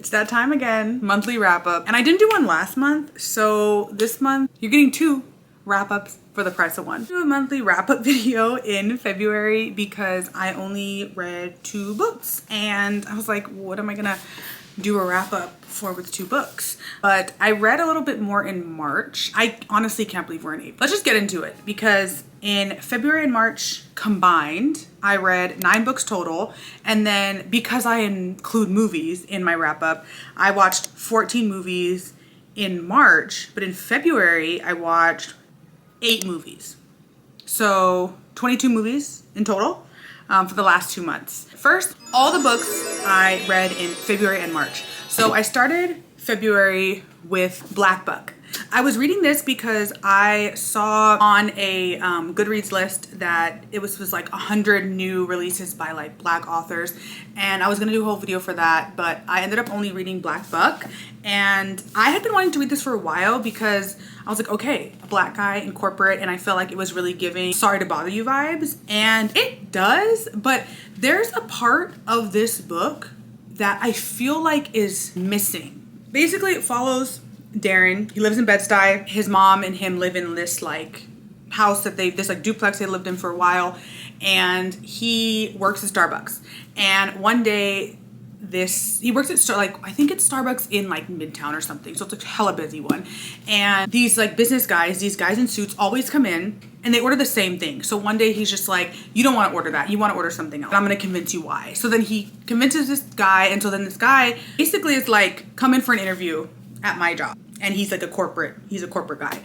It's that time again, monthly wrap up. And I didn't do one last month, so this month you're getting 2 wrap ups for the price of 1. Do a monthly wrap up video in February because I only read 2 books. And I was like, what am I gonna do a wrap up for with 2 books? But I read a little bit more in March. I honestly can't believe we're in April. Let's just get into it because in February and March combined, I read 9 books total. And then because I include movies in my wrap up, I watched 14 movies in March, but in February, I watched 8 movies. So 22 movies in total for the last 2 months. First, all the books I read in February and March. So I started February with Black Book. I was reading this because I saw on a Goodreads list that it was like 100 new releases by like Black authors, and I was gonna do a whole video for that, but I ended up only reading Black Book. And I had been wanting to read this for a while because I was like, okay, a Black guy in corporate, and I felt like it was really giving Sorry to Bother You vibes, and it does, but there's a part of this book that I feel like is missing. Basically, it follows Darren. He lives in Bed-Stuy. His mom and him live in this like house that this like duplex they lived in for a while, and he works at Starbucks. And one day he works at I think it's Starbucks in like Midtown or something, so it's like a hella busy one. And these like business guys, these guys in suits always come in and they order the same thing. So one day he's just like, you don't want to order that, you want to order something else. I'm gonna convince you why. So then he convinces this guy, and so then this guy basically is like, come in for an interview at my job. And he's like he's a corporate guy.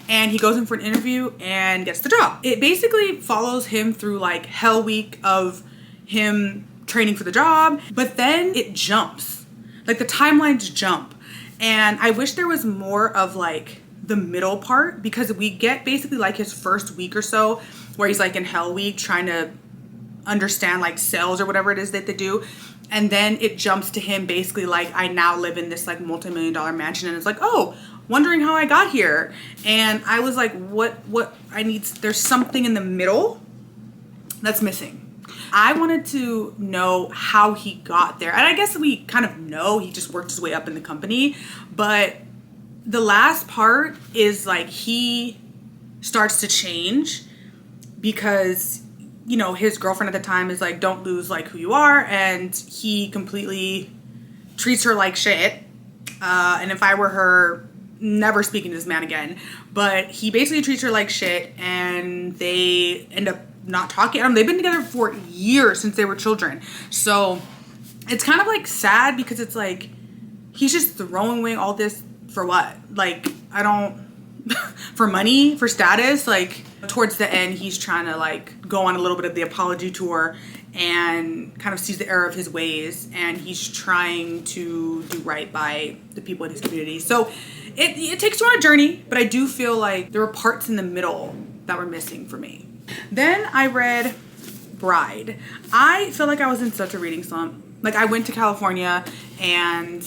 And he goes in for an interview and gets the job. It basically follows him through like hell week of him training for the job, but then it jumps. Like the timelines jump. And I wish there was more of like the middle part, because we get basically like his first week or so where he's like in hell week trying to understand like sales or whatever it is that they do. And then it jumps to him basically like, I now live in this like multi-million-dollar mansion, and it's like, oh, wondering how I got here. And I was like, there's something in the middle that's missing. I wanted to know how he got there. And I guess we kind of know he just worked his way up in the company, but the last part is like he starts to change because, you know, his girlfriend at the time is like, don't lose like who you are, and he completely treats her like shit. And if I were her, never speaking to this man again. But he basically treats her like shit, and they end up not talking. They've been together for years, since they were children. So it's kind of like sad because it's like he's just throwing away all this for what? Like, I don't for money, for status. Like towards the end, he's trying to like go on a little bit of the apology tour and kind of sees the error of his ways, and he's trying to do right by the people in his community. So it takes you on a journey, but I do feel like there were parts in the middle that were missing for me. Then I read Bride. I feel like I was in such a reading slump. Like I went to California and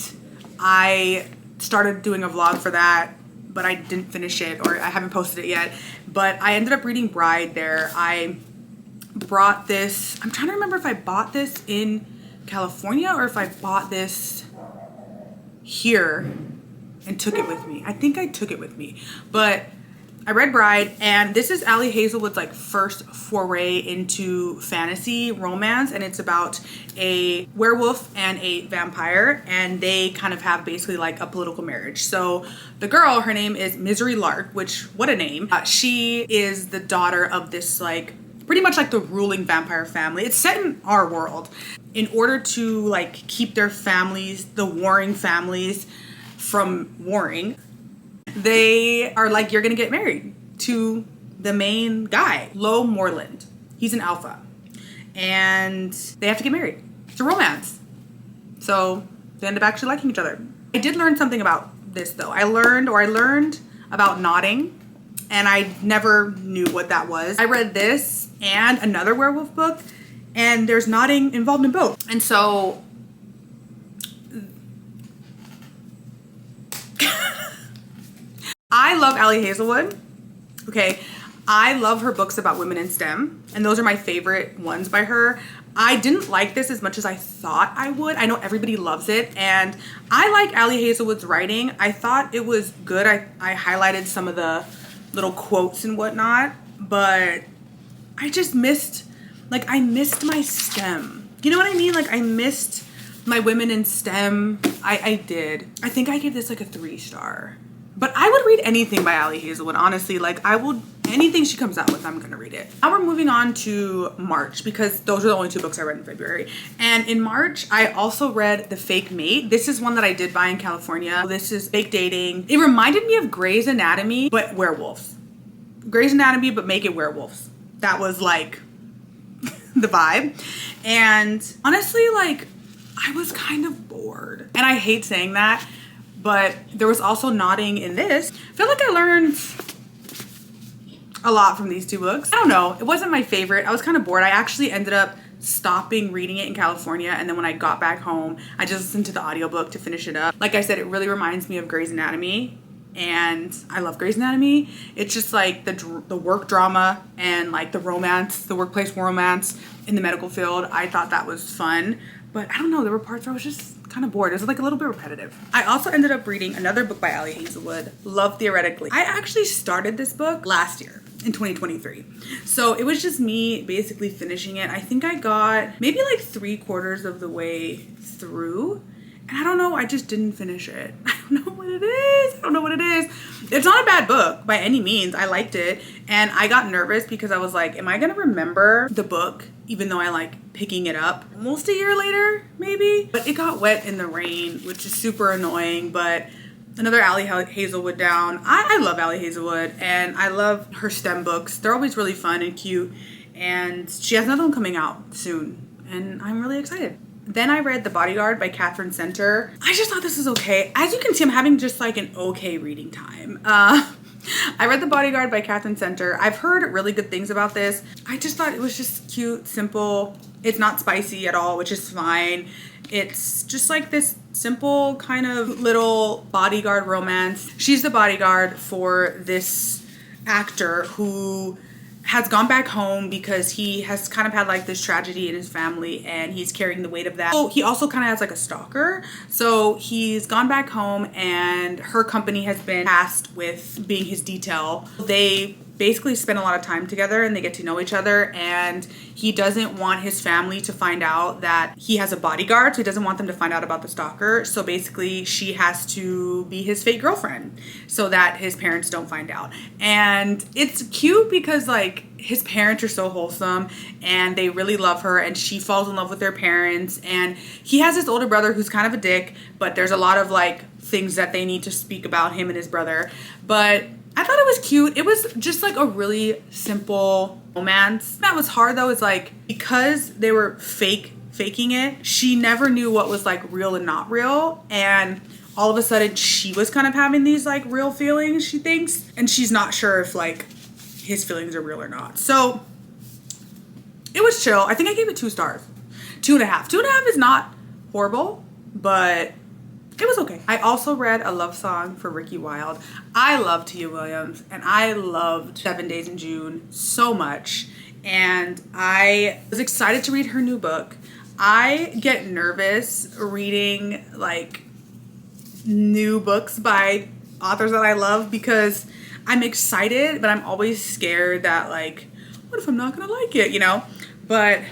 I started doing a vlog for that, but I didn't finish it, or I haven't posted it yet. But I ended up reading Bride there. I brought this, I'm trying to remember if I bought this in California or if I bought this here and took it with me. I think I took it with me. But I read Bride, and this is Ali Hazelwood's like first foray into fantasy romance, and it's about a werewolf and a vampire, and they kind of have basically like a political marriage. So the girl, her name is Misery Lark, which, what a name. She is the daughter of this like pretty much like the ruling vampire family. It's set in our world. In order to like keep their families, the warring families, from warring, they are like, you're gonna get married to the main guy, Lo Moreland. He's an alpha, and they have to get married. It's a romance. So they end up actually liking each other. I did learn something about this though. I learned about nodding, and I never knew what that was. I read this and another werewolf book, and there's nodding involved in both. And so I love Ali Hazelwood. Okay, I love her books about women in STEM, and those are my favorite ones by her. I didn't like this as much as I thought I would. I know everybody loves it, and I like Ali Hazelwood's writing. I thought it was good. I highlighted some of the little quotes and whatnot, but I just missed, like, I missed my STEM. You know what I mean? Like, I missed my women in STEM. I did. I think I gave this like a 3-star. But I would read anything by Ali Hazelwood, honestly. Like, I would, anything she comes out with, I'm gonna read it. Now we're moving on to March, because those are the only 2 books I read in February. And in March, I also read The Fake Mate. This is one that I did buy in California. This is fake dating. It reminded me of Grey's Anatomy, but werewolves. Grey's Anatomy, but make it werewolves. That was like the vibe. And honestly, like, I was kind of bored. And I hate saying that, but there was also nodding in this. I feel like I learned a lot from these 2 books. I don't know. It wasn't my favorite. I was kind of bored. I actually ended up stopping reading it in California, and then when I got back home, I just listened to the audiobook to finish it up. Like I said, it really reminds me of Grey's Anatomy, and I love Grey's Anatomy. It's just like the work drama and like the romance, the workplace romance in the medical field. I thought that was fun, but I don't know, there were parts where I was just kind of bored. It was like a little bit repetitive. I also ended up reading another book by Ali Hazelwood, Love Theoretically. I actually started this book last year in 2023. So it was just me basically finishing it. I think I got maybe like 3/4 of the way through. And I don't know, I just didn't finish it. I don't know what it is. I don't know what it is. It's not a bad book by any means. I liked it. And I got nervous because I was like, am I gonna remember the book even though I like picking it up almost a year later, maybe? But it got wet in the rain, which is super annoying. But another Ali Hazelwood down. I love Ali Hazelwood, and I love her STEM books. They're always really fun and cute. And she has another one coming out soon, and I'm really excited. Then I read The Bodyguard by Catherine Center. I just thought this was okay. As you can see, I'm having just like an okay reading time. I read The Bodyguard by Catherine Center. I've heard really good things about this. I just thought it was just cute, simple. It's not spicy at all, which is fine. It's just like this simple kind of little bodyguard romance. She's the bodyguard for this actor who has gone back home because he has kind of had like this tragedy in his family, and he's carrying the weight of that. So he also kind of has like a stalker. So he's gone back home, and her company has been tasked with being his detail. They basically spend a lot of time together, and they get to know each other, and he doesn't want his family to find out that he has a bodyguard, so he doesn't want them to find out about the stalker. So basically she has to be his fake girlfriend so that his parents don't find out. And it's cute because like his parents are so wholesome, and they really love her, and she falls in love with their parents. And he has this older brother who's kind of a dick, but there's a lot of like things that they need to speak about him and his brother. But I thought it was cute. It was just like a really simple romance. That was hard though, is like because they were faking it, she never knew what was like real and not real. And all of a sudden she was kind of having these like real feelings, she thinks, and she's not sure if like his feelings are real or not. So it was chill. I think I gave it 2 stars. 2.5. 2.5 is not horrible, but it was okay. I also read A Love Song for Ricki Wilde. I love Tia Williams, and I loved 7 Days in June so much, and I was excited to read her new book. I get nervous reading like new books by authors that I love because I'm excited, but I'm always scared that like, what if I'm not gonna like it, you know? But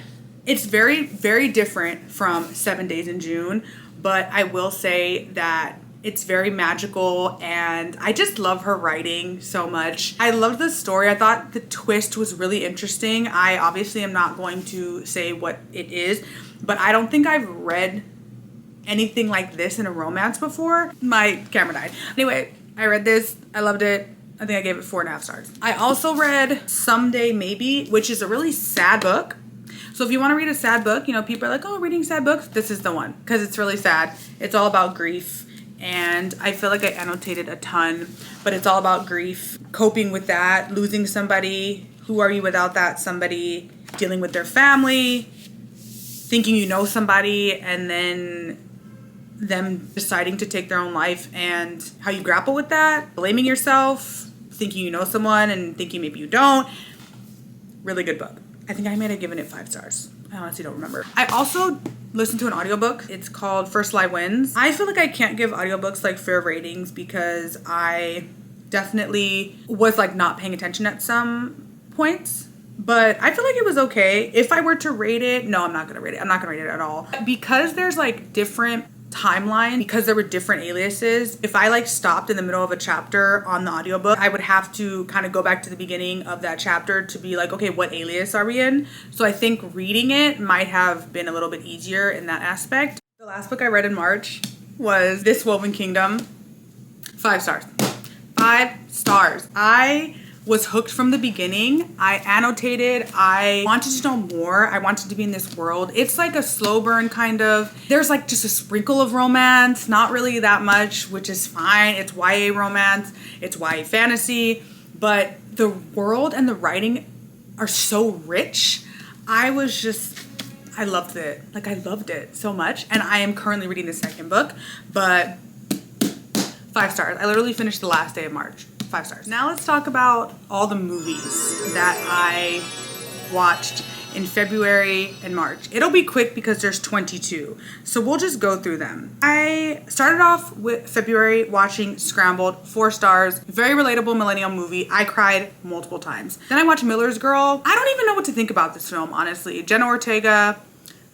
it's very, very different from 7 Days in June. But I will say that it's very magical, and I just love her writing so much. I loved the story. I thought the twist was really interesting. I obviously am not going to say what it is, but I don't think I've read anything like this in a romance before. My camera died. Anyway, I read this. I loved it. I think I gave it 4.5 stars. I also read Someday Maybe, which is a really sad book. So if you want to read a sad book, you know, people are like, oh, reading sad books, this is the one, because it's really sad. It's all about grief, and I feel like I annotated a ton, but it's all about grief, coping with that, losing somebody, who are you without that somebody, dealing with their family, thinking you know somebody, and then them deciding to take their own life, and how you grapple with that, blaming yourself, thinking you know someone and thinking maybe you don't. Really good book. I think I might have given it 5 stars. I honestly don't remember. I also listened to an audiobook. It's called First Lie Wins. I feel like I can't give audiobooks like fair ratings because I definitely was like not paying attention at some points. But I feel like it was okay. If I were to rate it, no, I'm not gonna rate it. I'm not gonna rate it at all. Because there's like different timeline, because there were different aliases, if I like stopped in the middle of a chapter on the audiobook, I would have to kind of go back to the beginning of that chapter to be like, okay, what alias are we in? So I think reading it might have been a little bit easier in that aspect. The last book I read in March was This Woven Kingdom. 5 stars. 5 stars. I was hooked from the beginning. I annotated. I wanted to know more. I wanted to be in this world. It's like a slow burn kind of. There's like just a sprinkle of romance, not really that much, which is fine. It's YA romance. It's YA fantasy. But the world and the writing are so rich. I loved it. Like I loved it so much. And I am currently reading the second book, but 5 stars. I literally finished the last day of March. 5 stars. Now let's talk about all the movies that I watched in February and March. It'll be quick because there's 22. So we'll just go through them. I started off with February watching Scrambled, 4 stars. Very relatable millennial movie. I cried multiple times. Then I watched Miller's Girl. I don't even know what to think about this film, honestly. Jenna Ortega,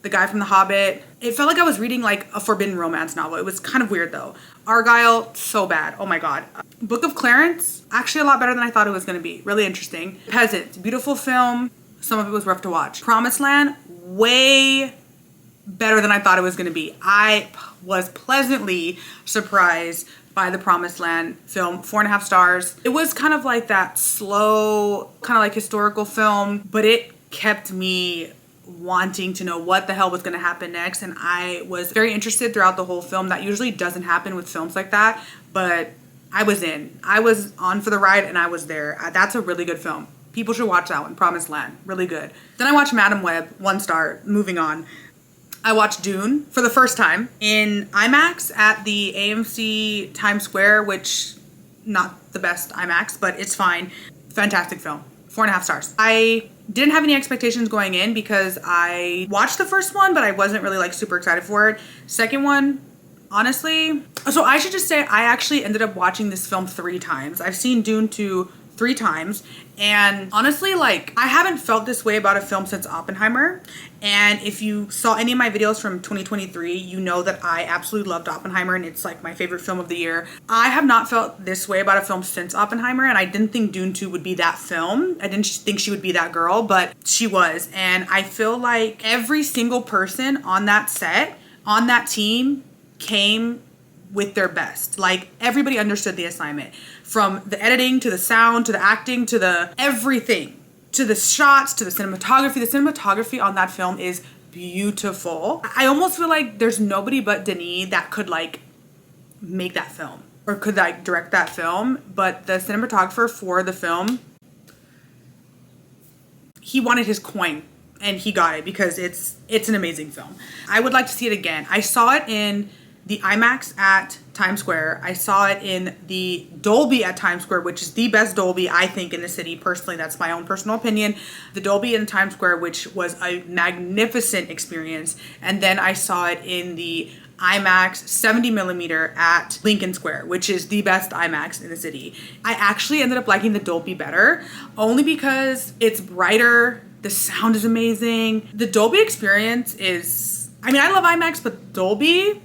the guy from The Hobbit. It felt like I was reading like a forbidden romance novel. It was kind of weird though. Argylle, so bad. Oh my God. Book of Clarence, actually a lot better than I thought it was gonna be. Really interesting. Peasants, beautiful film. Some of it was rough to watch. Promised Land, way better than I thought it was gonna be. I was pleasantly surprised by the Promised Land film. 4.5 stars. It was kind of like that slow, kind of like historical film, but it kept me wanting to know what the hell was going to happen next, and I was very interested throughout the whole film. That usually doesn't happen with films like that, but I was in. I was on for the ride and I was there. That's a really good film. People should watch that one. Promised Land, really good. Then I watched Madam Web, 1 star. Moving on. I watched Dune for the first time in IMAX at the AMC Times Square, which not the best IMAX, but it's fine. Fantastic film. 4.5 stars. I didn't have any expectations going in because I watched the first one, but I wasn't really like super excited for it. Second one, honestly, so I should just say I actually ended up watching this film 3 times. I've seen Dune 2 3 times, and honestly, like, I haven't felt this way about a film since Oppenheimer. And if you saw any of my videos from 2023, you know that I absolutely loved Oppenheimer and it's like my favorite film of the year. I have not felt this way about a film since Oppenheimer, and I didn't think Dune 2 would be that film. I didn't think she would be that girl, but she was. And I feel like every single person on that set, on that team, came with their best. Like, everybody understood the assignment. From the editing to the sound to the acting to the everything, to the shots, to the cinematography. The cinematography on that film is beautiful. I almost feel like there's nobody but Denis that could like make that film or could like direct that film. But the cinematographer for the film, he wanted his coin and he got it because it's an amazing film. I would like to see it again. I saw it in the IMAX at Times Square. I saw it in the Dolby at Times Square, which is the best Dolby, I think, in the city. Personally, that's my own personal opinion. The Dolby in Times Square, which was a magnificent experience. And then I saw it in the IMAX 70mm at Lincoln Square, which is the best IMAX in the city. I actually ended up liking the Dolby better, only because it's brighter, the sound is amazing. The Dolby experience is, I mean, I love IMAX, but Dolby's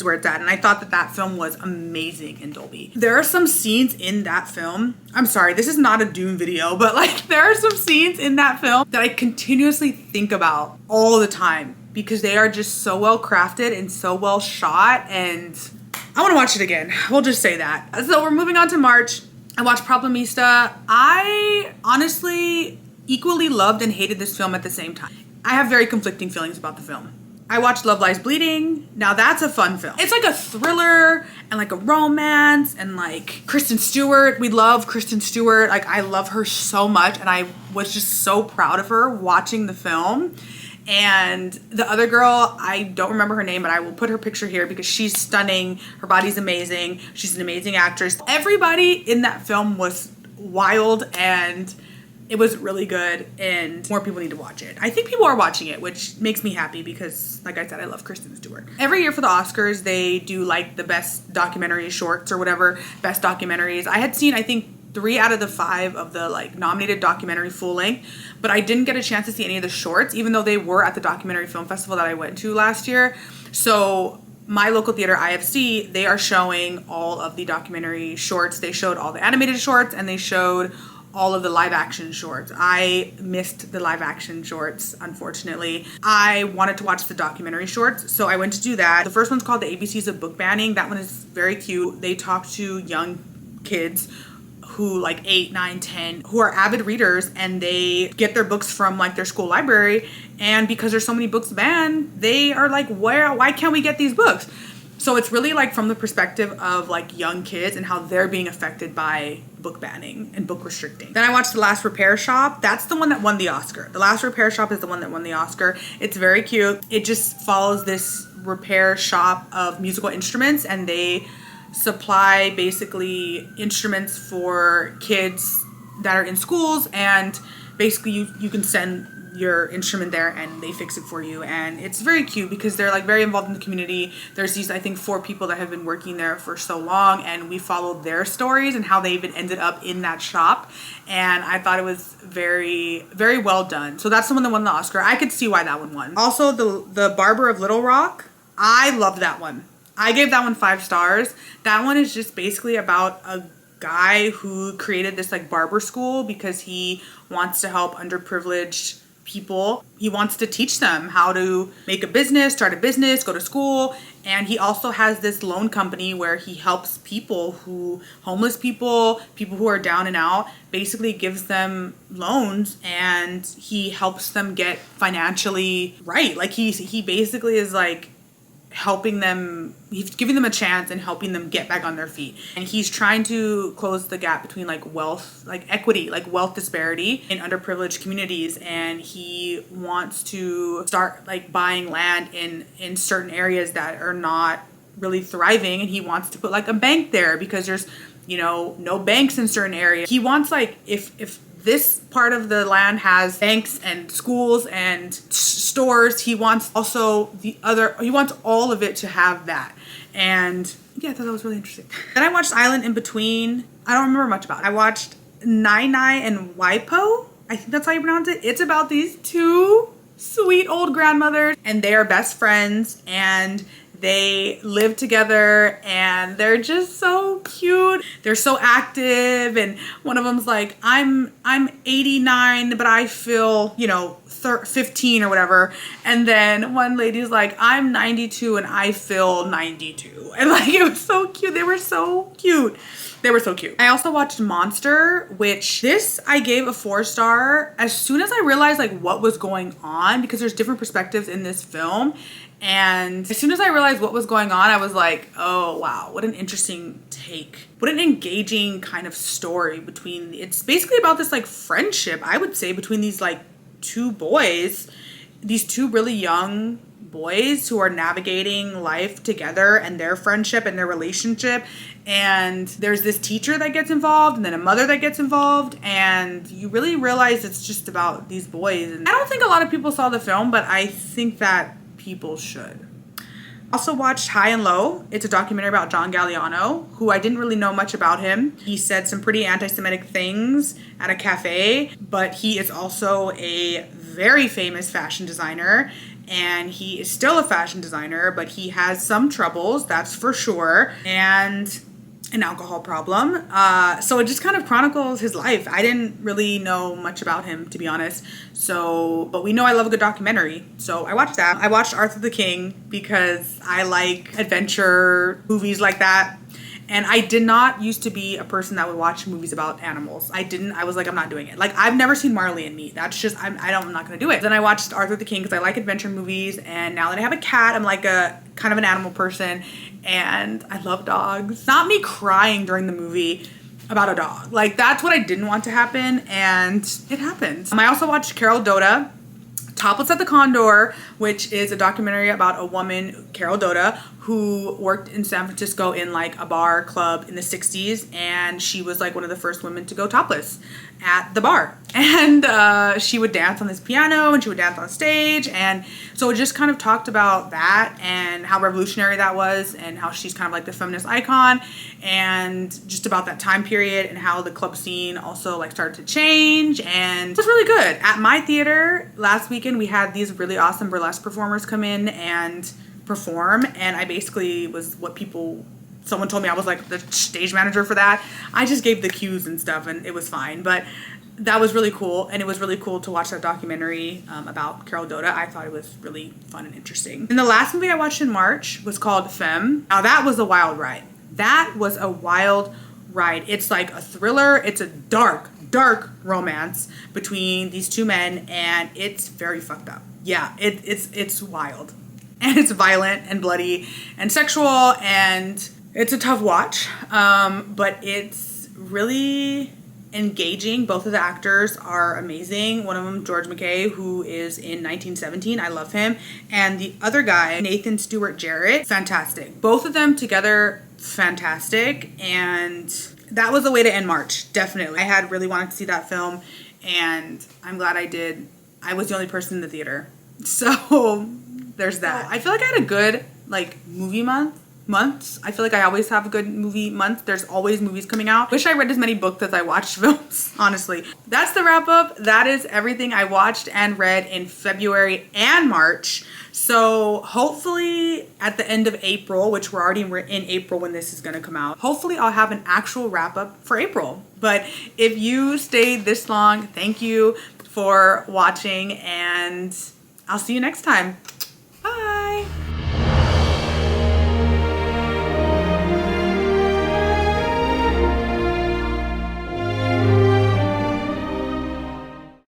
where it's at, and I thought that film was amazing in Dolby. There are some scenes in that film, I'm sorry, this is not a Dune video, but like there are some scenes in that film that I continuously think about all the time because they are just so well crafted and so well shot, and I want to watch it again. We'll just say that. So we're moving on to March. I watched Problemista. I honestly equally loved and hated this film at the same time. I have very conflicting feelings about the film. I watched Love Lies Bleeding. Now that's a fun film. It's like a thriller and like a romance and like Kristen Stewart. We love Kristen Stewart. Like, I love her so much, and I was just so proud of her watching the film. And the other girl, I don't remember her name, but I will put her picture here because she's stunning. Her body's amazing. She's an amazing actress. Everybody in that film was wild and it was really good and more people need to watch it. I think people are watching it, which makes me happy because, like I said, I love Kristen Stewart. Every year for the Oscars, they do like the best documentary shorts or whatever, best documentaries. I had seen, I think, 3 out of the 5 of the like nominated documentary full length, but I didn't get a chance to see any of the shorts, even though they were at the documentary film festival that I went to last year. So my local theater, IFC, they are showing all of the documentary shorts. They showed all the animated shorts and they showed all of the live action shorts. I missed the live action shorts, unfortunately. I wanted to watch the documentary shorts, so I went to do that. The first one's called The ABCs of Book Banning. That one is very cute. They talk to young kids who like 8, 9, 10, who are avid readers, and they get their books from like their school library, and because there's so many books banned, they are like, why can't we get these books? So it's really like from the perspective of like young kids and how they're being affected by book banning and book restricting. Then I watched The Last Repair Shop. That's the one that won the Oscar. The Last Repair Shop is the one that won the Oscar. It's very cute. It just follows this repair shop of musical instruments, and they supply basically instruments for kids that are in schools, and basically you can send your instrument there and they fix it for you. And it's very cute because they're like very involved in the community. There's these, I think, 4 people that have been working there for so long, and we followed their stories and how they even ended up in that shop, and I thought it was very, very well done. So that's the one that won the Oscar. I could see why that one won. Also, the Barber of Little Rock, I loved that one. I gave that one 5 stars. That one is just basically about a guy who created this like barber school because he wants to help underprivileged people. He wants to teach them how to make a business, start a business, go to school. And he also has this loan company where he helps people homeless people who are down and out, basically gives them loans, and he helps them get financially right. Like he basically is like helping them, he's giving them a chance and helping them get back on their feet. And he's trying to close the gap between like wealth, like equity, like wealth disparity in underprivileged communities. And he wants to start like buying land in certain areas that are not really thriving. And he wants to put like a bank there because there's, you know, no banks in certain areas. He wants like, if this part of the land has banks and schools and stores, he wants also he wants all of it to have that. And yeah, I thought that was really interesting. Then I watched Island in Between. I don't remember much about it. I watched Nai Wài Pó. I think that's how you pronounce it. It's about these 2 sweet old grandmothers, and they are best friends, and they live together, and they're just so cute. They're so active, and one of them's like, I'm 89, but I feel, you know, 15 or whatever. And then one lady's like, I'm 92 and I feel 92. And like, it was so cute. They were so cute. They were so cute. I also watched Monster, which this I gave a 4-star as soon as I realized like what was going on, because there's different perspectives in this film. And as soon as I realized what was going on, I was like, oh wow, what an interesting take. What an engaging kind of story between, it's basically about this like friendship, I would say, between these like 2 boys, these 2 really young boys who are navigating life together, and their friendship and their relationship. And there's this teacher that gets involved, and then a mother that gets involved, and you really realize it's just about these boys. And I don't think a lot of people saw the film, but I think that people should. Also watched High and Low. It's a documentary about John Galliano, who I didn't really know much about him. He said some pretty anti-Semitic things at a cafe, but he is also a very famous fashion designer, and he is still a fashion designer, but he has some troubles, that's for sure, and an alcohol problem. So it just kind of chronicles his life. I didn't really know much about him, to be honest. So, but we know I love a good documentary. So I watched that. I watched Arthur the King because I like adventure movies like that. And I did not used to be a person that would watch movies about animals. I was like, I'm not doing it. Like, I've never seen Marley and Me. That's just, I'm not gonna do it. Then I watched Arthur the King because I like adventure movies. And now that I have a cat, I'm like a kind of an animal person. And I love dogs. Not me crying during the movie about a dog. Like, that's what I didn't want to happen, and it happened. I also watched Carol Doda, Topless at the Condor, which is a documentary about a woman, Carol Doda, who worked in San Francisco in like a bar club in the 60s, and she was like one of the first women to go topless. at the bar. And she would dance on this piano and she would dance on stage. And so it just kind of talked about that and how revolutionary that was and how she's kind of like the feminist icon and just about that time period and how the club scene also like started to change. And it was really good. At my theater last weekend, we had these really awesome burlesque performers come in and perform. And I basically was someone told me I was like the stage manager for that. I just gave the cues and stuff and it was fine. But that was really cool. And it was really cool to watch that documentary about Carol Doda. I thought it was really fun and interesting. And the last movie I watched in March was called Femme. Now that was a wild ride. That was a wild ride. It's like a thriller. It's a dark romance between these two men and it's very fucked up. Yeah, it's wild. And it's violent and bloody and sexual and it's a tough watch. But it's really engaging. Both of the actors are amazing. One of them, George McKay, who is in 1917. I love him. And the other guy, Nathan Stewart Jarrett, fantastic. Both of them together, fantastic. And that was the way to end March, definitely. I had really wanted to see that film and I'm glad I did. I was the only person in the theater. So there's that. I feel like I had a good movie months. I feel like I always have a good movie month. There's always movies coming out. Wish I read as many books as I watched films, honestly. That's the wrap up. That is everything I watched and read in February and March. So hopefully at the end of April, which we're already in April when this is going to come out, hopefully I'll have an actual wrap up for April. But if you stayed this long, thank you for watching and I'll see you next time.